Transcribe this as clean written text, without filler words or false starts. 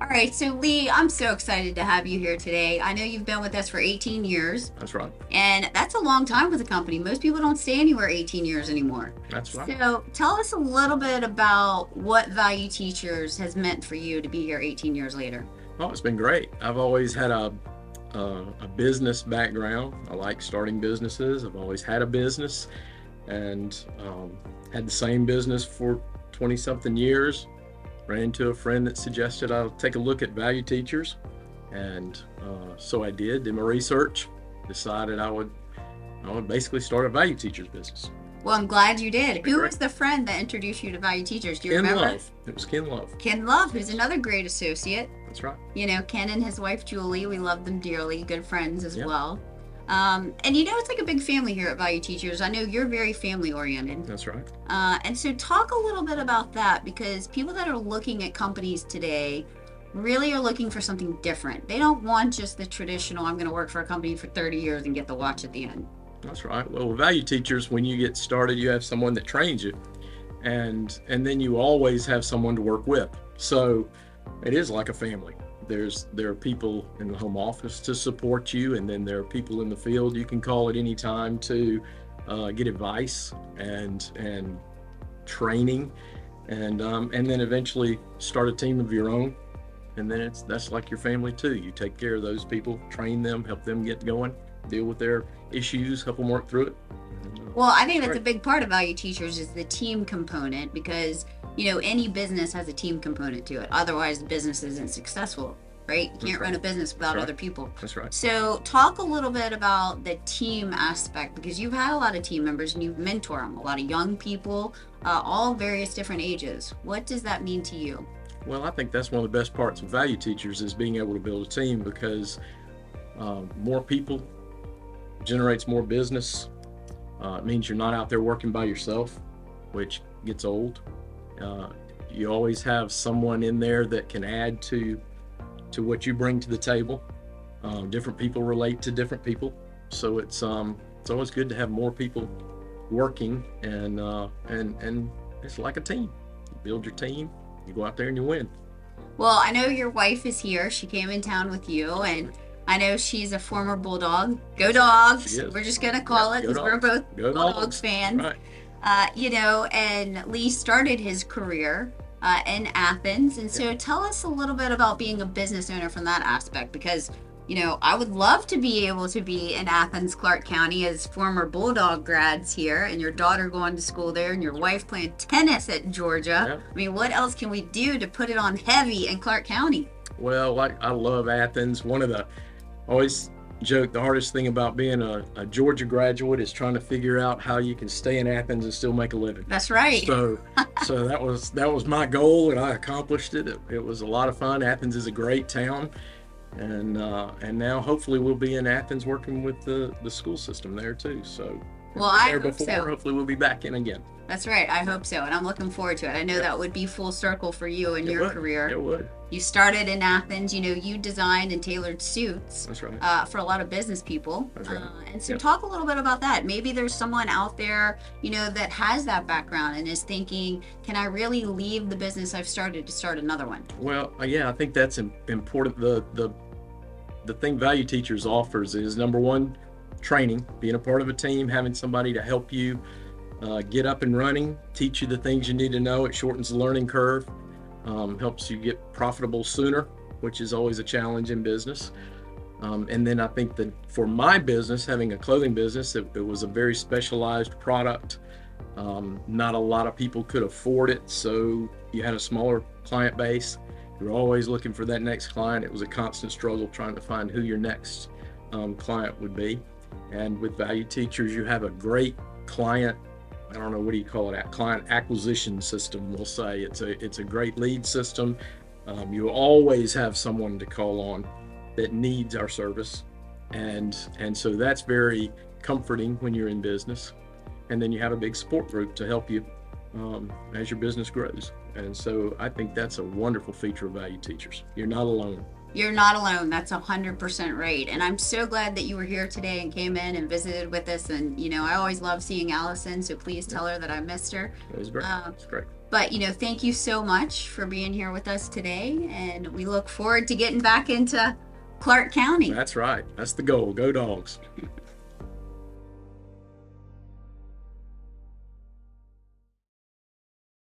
All right, so Lee, I'm so excited to have you here today. I know you've been with us for 18 years, That's right. and that's a long time with the company. Most people don't stay anywhere 18 years anymore. That's right. So tell us a little bit about what Value Teachers has meant for you to be here 18 years later. Oh, it's been great. I've always had a business background. I like starting businesses. I've always had a business and had the same business for 20 something years. Ran into a friend that suggested I'll take a look at value teachers. And so I did my research, decided I would basically start a value teachers business. Well, I'm glad you did. Been Who great. was the friend that introduced you to Value Teachers? Do you Ken remember? Love. It was Ken Love. Ken Love, who's another great associate. That's right. You know, Ken and his wife Julie, we love them dearly, good friends as Yeah, well. And you know, it's like a big family here at Value Teachers. I know you're very family oriented. that's right. And so, talk a little bit about that because people that are looking at companies today really are looking for something different. They don't want just the traditional, I'm going to work for a company for 30 years and get the watch at the end. That's right. Well, with value teachers, when you get started, you have someone that trains you, and then you always have someone to work with. So it is like a family. There are people in the home office to support you, and then there are people in the field you can call at any time to get advice and training, and then eventually start a team of your own. And then that's like your family too. You take care of those people, train them, help them get going, deal with their issues, help them work through it. Well, I think It's that's a great. big part of Value Teachers is the team component because, you know, any business has a team component to it. Otherwise, the business isn't successful, right? You That's can't right. run a business That's without right. other people. That's right. So, talk a little bit about the team aspect because you've had a lot of team members and you've mentored them, a lot of young people, all various different ages. What does that mean to you? Well, I think that's one of the best parts of value teachers is being able to build a team because more people generates more business. It means you're not out there working by yourself, which gets old. Uh, you always have someone in there that can add to what you bring to the table. Different people relate to different people, so it's always good to have more people working and it's like a team. You build your team, you go out there and you win. Well, I know your wife is here. She came in town with you, That's and right. I know she's a former Bulldog. Go That's right. She Dogs! is. We're just gonna call Yep. it Go because we're dogs. both Go Bulldogs dogs. That's fans. right. You know, and Lee started his career in Athens, and Yep. so tell us a little bit about being a business owner from that aspect, because you know I would love to be able to be in Athens, Clark County, as former Bulldog grads here, and your daughter going to school there, and your That's right. wife playing tennis at Georgia. Yep. I mean, what else can we do to put it on heavy in Clark County? Well, like I love Athens. One of the I always joke the hardest thing about being a Georgia graduate is trying to figure out how you can stay in Athens and still make a living. That's right. So so that was my goal and I accomplished it. It was a lot of fun. Athens is a great town. And now hopefully we'll be in Athens working with the school system there too. So Well, we've been I there hope before. so. Hopefully we'll be back in again. That's right. I hope so. And I'm looking forward to it. I know Yep. that would be full circle for you in It your would. career. It would. You started in Athens, you know, you designed and tailored suits That's right. for a lot of business people. That's right. And so, Yep. talk a little bit about that. Maybe there's someone out there, you know, that has that background and is thinking, can I really leave the business I've started to start another one? Well, yeah, I think that's important. The thing Value Teachers offers is number one, training, being a part of a team, having somebody to help you get up and running, teach you the things you need to know. It shortens the learning curve, helps you get profitable sooner, which is always a challenge in business. And then I think that for my business, having a clothing business, it was a very specialized product. Not a lot of people could afford it, so you had a smaller client base. You're always looking for that next client. It was a constant struggle trying to find who your next client would be. And with Value Teachers, you have a great client. I don't know, what do you call it? Client acquisition system. We'll say it's a great lead system. You always have someone to call on that needs our service, and so that's very comforting when you're in business. And then you have a big support group to help you as your business grows. And so I think that's a wonderful feature of Value Teachers. You're not alone. You're not alone. That's 100% right. And I'm so glad that you were here today and came in and visited with us. And, I always love seeing Allison, so please Yeah, tell her that I missed her. it was great. Uh, It's great. but, thank you so much for being here with us today. And we look forward to getting back into Clark County. That's right. That's the goal. Go dogs.